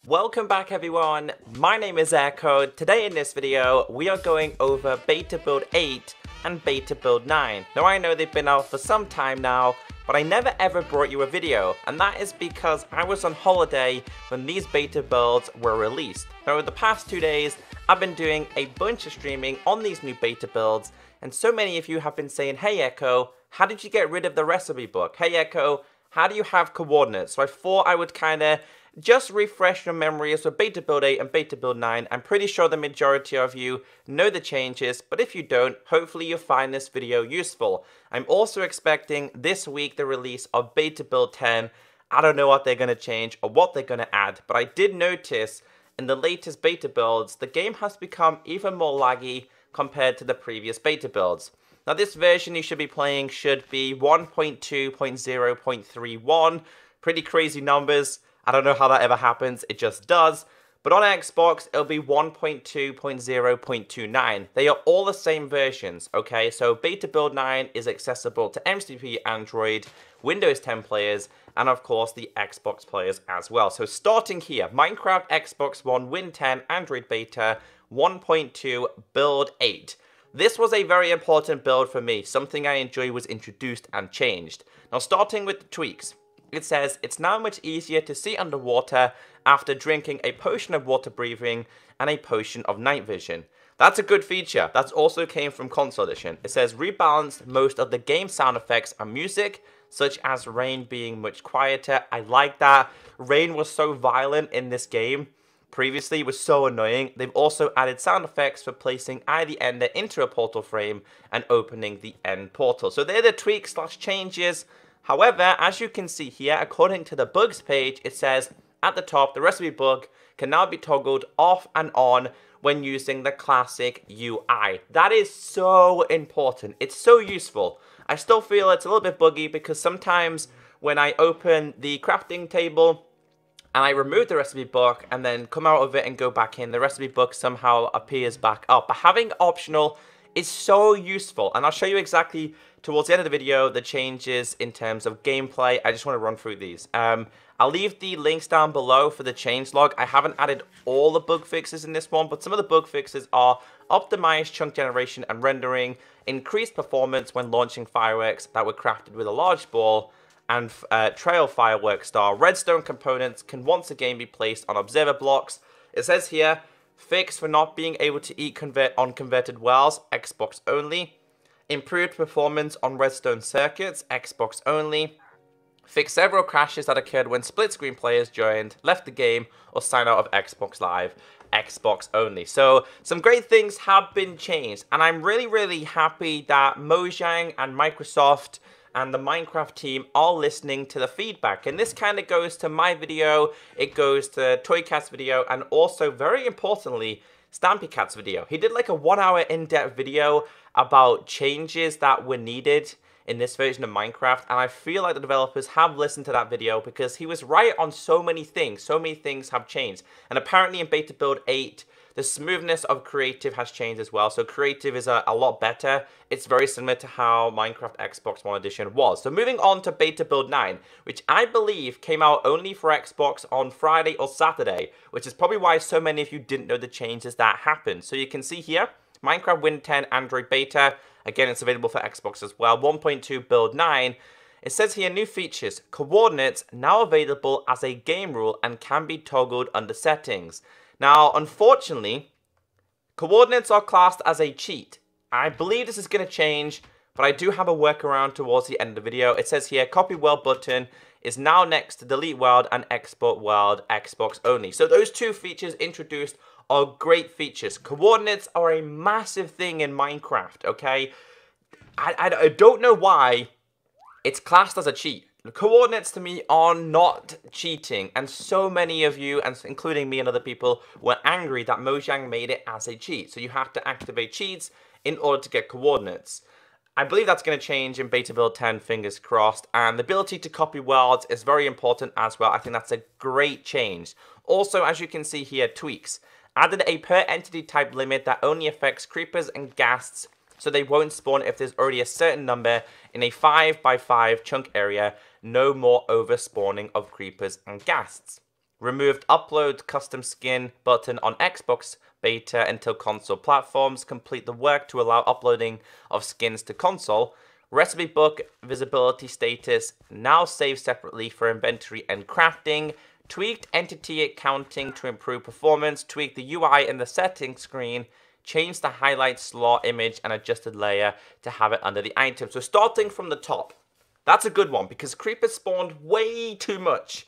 Welcome back everyone, my name is Echo. Today in this video, we are going over Beta Build 8 and Beta Build 9. Now I know they've been out for some time now, but I never ever brought you a video, and that is because I was on holiday when these beta builds were released. Now over the past 2 days, I've been doing a bunch of streaming on these new beta builds, and so many of you have been saying, hey Echo, how did you get rid of the recipe book? Hey Echo, how do you have coordinates? So I thought I would kind of just refresh your memories for Beta Build 8 and Beta Build 9. I'm pretty sure the majority of you know the changes, but if you don't, hopefully you'll find this video useful. I'm also expecting this week the release of Beta Build 10. I don't know what they're going to change or what they're going to add, but I did notice in the latest beta builds, the game has become even more laggy compared to the previous beta builds. Now this version you should be playing should be 1.2.0.31. Pretty crazy numbers. I don't know how that ever happens, it just does. But on Xbox, it'll be 1.2.0.29. They are all the same versions, okay? So Beta Build 9 is accessible to MCP, Android, Windows 10 players, and of course the Xbox players as well. So starting here, Minecraft Xbox One Win 10 Android Beta 1.2 Build 8. This was a very important build for me. Something I enjoy was introduced and changed. Now starting with the tweaks. It says, it's now much easier to see underwater after drinking a potion of water breathing and a potion of night vision. That's a good feature. That also came from Console Edition. It says, rebalanced most of the game sound effects and music, such as rain being much quieter. I like that. Rain was so violent in this game. Previously, it was so annoying. They've also added sound effects for placing the ender into a portal frame and opening the end portal. So they're the tweaks / changes. However, as you can see here, according to the bugs page, it says at the top, the recipe book can now be toggled off and on when using the classic UI. That is so important. It's so useful. I still feel it's a little bit buggy because sometimes when I open the crafting table and I remove the recipe book and then come out of it and go back in, the recipe book somehow appears back up. But having optional is so useful, and I'll show you exactly towards the end of the video the changes in terms of gameplay. I just want to run through these. I'll leave the links down below for the changelog. I haven't added all the bug fixes in this one, but some of the bug fixes are optimized chunk generation and rendering, increased performance when launching fireworks that were crafted with a large ball, and trail firework star. Redstone components can once again be placed on observer blocks. It says here, fix for not being able to eat on converted wells, Xbox only. Improved performance on redstone circuits, Xbox only. Fix several crashes that occurred when split screen players joined, left the game, or signed out of Xbox Live, Xbox only. So some great things have been changed, and I'm really happy that Mojang and Microsoft and the Minecraft team are listening to the feedback. And this kind of goes to my video, it goes to Toycat's video, and also very importantly, StampyCat's video. He did like a 1 hour in-depth video about changes that were needed in this version of Minecraft, and I feel like the developers have listened to that video because he was right on so many things. So many things have changed, and apparently in Beta Build 8, the smoothness of creative has changed as well. So creative is a lot better. It's very similar to how Minecraft Xbox One Edition was. So moving on to Beta Build 9, which I believe came out only for Xbox on Friday or Saturday, which is probably why so many of you didn't know the changes that happened. So you can see here, Minecraft Win 10 Android Beta. Again, it's available for Xbox as well. 1.2 Build 9. It says here, new features. Coordinates now available as a game rule and can be toggled under settings. Now, unfortunately, coordinates are classed as a cheat. I believe this is going to change, but I do have a workaround towards the end of the video. It says here, copy world button is now next to delete world and export world, Xbox only. So those two features introduced are great features. Coordinates are a massive thing in Minecraft, okay? I don't know why it's classed as a cheat. Coordinates to me are not cheating, and so many of you, and including me and other people, were angry that Mojang made it as a cheat. So you have to activate cheats in order to get coordinates. I believe that's going to change in Beta Build 10, fingers crossed, and the ability to copy worlds is very important as well. I think that's a great change. Also, as you can see here, tweaks. Added a per entity type limit that only affects creepers and ghasts, so they won't spawn if there's already a certain number in a 5 by 5 chunk area. No more over spawning of creepers and ghasts. Removed upload custom skin button on Xbox beta until console platforms. Complete the work to allow uploading of skins to console. Recipe book visibility status now saved separately for inventory and crafting. Tweaked entity counting to improve performance. Tweaked the UI in the settings screen. Changed the highlight slot image and adjusted layer to have it under the item. So starting from the top, that's a good one because creepers spawned way too much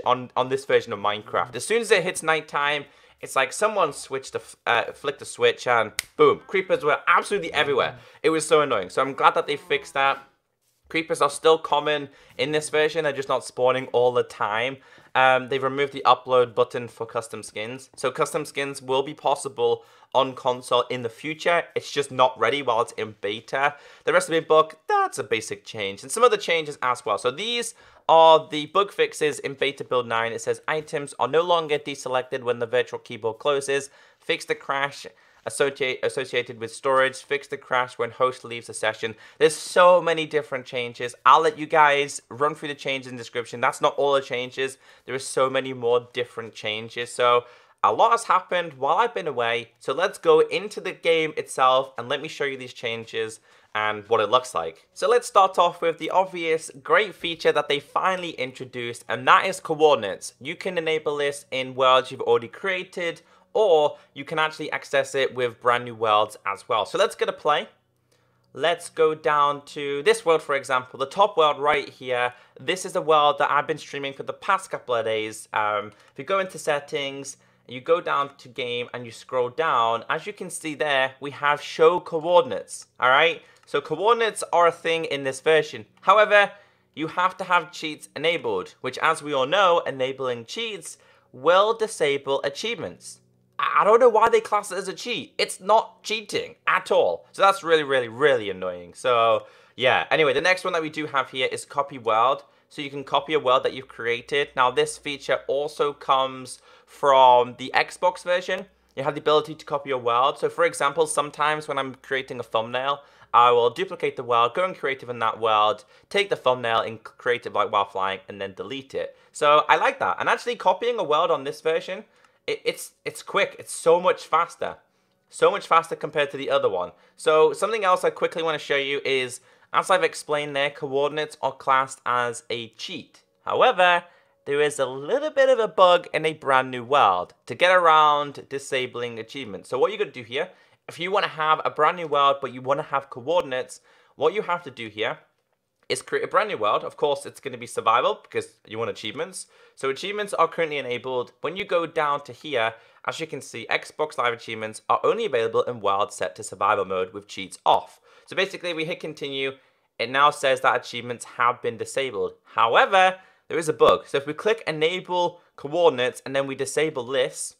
on this version of Minecraft. As soon as it hits nighttime, it's like someone flicked a switch and boom, creepers were absolutely everywhere. It was so annoying. So I'm glad that they fixed that. Creepers are still common in this version, they're just not spawning all the time. They've removed the upload button for custom skins. So custom skins will be possible on console in the future. It's just not ready while it's in beta. The recipe book, that's a basic change. And some other changes as well. So these are the bug fixes in beta build 9. It says items are no longer deselected when the virtual keyboard closes. Fix the crash associated with storage. Fix the crash when host leaves the session. There's so many different changes. I'll let you guys run through the changes in the description. That's not all the changes. There are so many more different changes. So a lot has happened while I've been away. So let's go into the game itself and let me show you these changes and what it looks like. So let's start off with the obvious great feature that they finally introduced, and that is coordinates. You can enable this in worlds you've already created, or you can actually access it with brand new worlds as well. So let's get a play. Let's go down to this world, for example, the top world right here. This is a world that I've been streaming for the past couple of days. If you go into settings, you go down to game and you scroll down, as you can see there, we have show coordinates, all right? So coordinates are a thing in this version. However, you have to have cheats enabled, which as we all know, enabling cheats will disable achievements. I don't know why they class it as a cheat. It's not cheating at all. So that's really annoying. So yeah, anyway, the next one that we do have here is copy world. So you can copy a world that you've created. Now this feature also comes from the Xbox version. You have the ability to copy a world. So for example, sometimes when I'm creating a thumbnail, I will duplicate the world, go in creative in that world, take the thumbnail in creative like while flying, and then delete it. So I like that. And actually copying a world on this version, it's quick. It's so much faster compared to the other one. So something else I quickly want to show you is, as I've explained there, coordinates are classed as a cheat. However, there is a little bit of a bug in a brand new world to get around disabling achievements. So what you're going to do here, if you want to have a brand new world but you want to have coordinates, what you have to do here is create a brand new world. Of course, it's going to be survival because you want achievements. So achievements are currently enabled. When you go down to here, as you can see, Xbox Live achievements are only available in worlds set to survival mode with cheats off. So basically, we hit continue. It now says that achievements have been disabled. However, there is a bug. So if we click enable coordinates and then we disable this,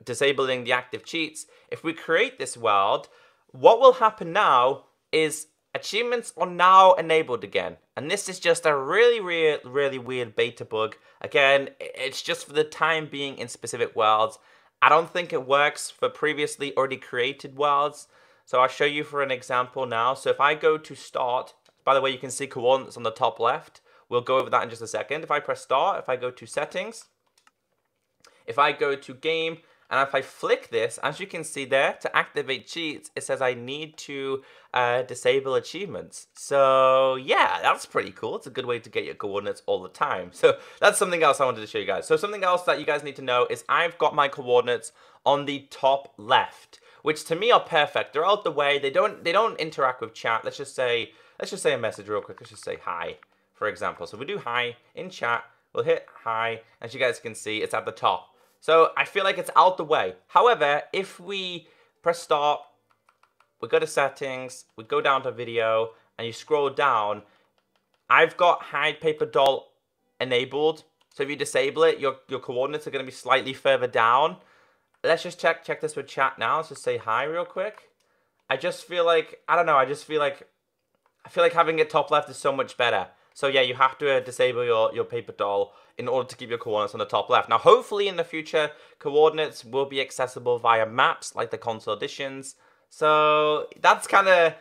disabling the active cheats, if we create this world, what will happen now is achievements are now enabled again. And this is just a really weird beta bug. Again, it's just for the time being in specific worlds. I don't think it works for previously already created worlds. So I'll show you for an example now. So if I go to start, by the way, you can see coordinates on the top left. We'll go over that in just a second. If I press start, if I go to settings, if I go to game, and if I flick this, as you can see there, to activate cheats, it says I need to disable achievements. So yeah, that's pretty cool. It's a good way to get your coordinates all the time. So that's something else I wanted to show you guys. So something else that you guys need to know is I've got my coordinates on the top left, which to me are perfect. They're out the way. They don't interact with chat. Let's just say a message real quick. Let's just say hi, for example. So we do hi in chat. We'll hit hi. As you guys can see, it's at the top. So I feel like it's out the way. However, if we press start, we go to settings, we go down to video, and you scroll down, I've got hide paper doll enabled. So if you disable it, your coordinates are going to be slightly further down. Let's just check this with chat now. Let's just say hi real quick. I just feel like, I don't know, I feel like having it top left is so much better. So yeah, you have to disable your paper doll in order to keep your coordinates on the top left. Now, hopefully in the future, coordinates will be accessible via maps, like the console editions. So that's kind of,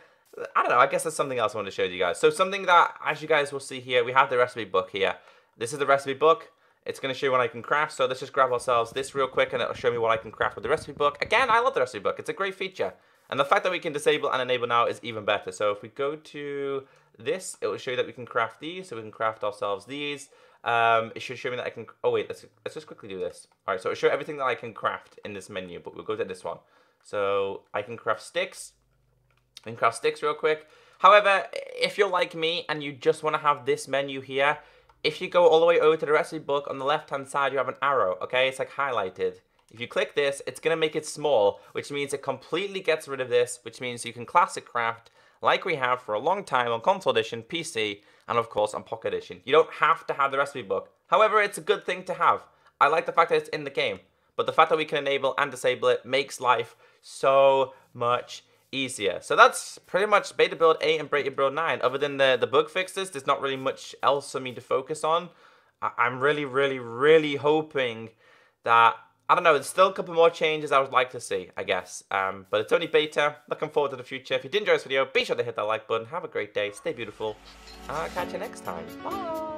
I don't know, I guess that's something else I want to show you guys. So something that, as you guys will see here, we have the recipe book here. This is the recipe book. it's going to show you what I can craft. So let's just grab ourselves this real quick, and it'll show me what I can craft with the recipe book. Again, I love the recipe book. It's a great feature. And the fact that we can disable and enable now is even better. So if we go to this, it will show you that we can craft these. So we can craft ourselves these. It should show me that I can... Oh, wait, let's just quickly do this. All right, so it'll show everything that I can craft in this menu, but we'll go to this one. So I can craft sticks. I can craft sticks real quick. However, if you're like me and you just want to have this menu here, if you go all the way over to the recipe book, on the left-hand side, you have an arrow, okay? It's like highlighted. If you click this, it's going to make it small, which means it completely gets rid of this, which means you can classic craft like we have for a long time on console edition, PC, and of course on pocket edition. You don't have to have the recipe book. However, it's a good thing to have. I like the fact that it's in the game, but the fact that we can enable and disable it makes life so much easier. So that's pretty much beta build 8 and beta build 9. Other than the bug fixes, there's not really much else for me to focus on. I'm really hoping that, I don't know, there's still a couple more changes I would like to see, I guess. But it's only beta. Looking forward to the future. If you did enjoy this video, be sure to hit that like button. Have a great day. Stay beautiful. I'll catch you next time. Bye.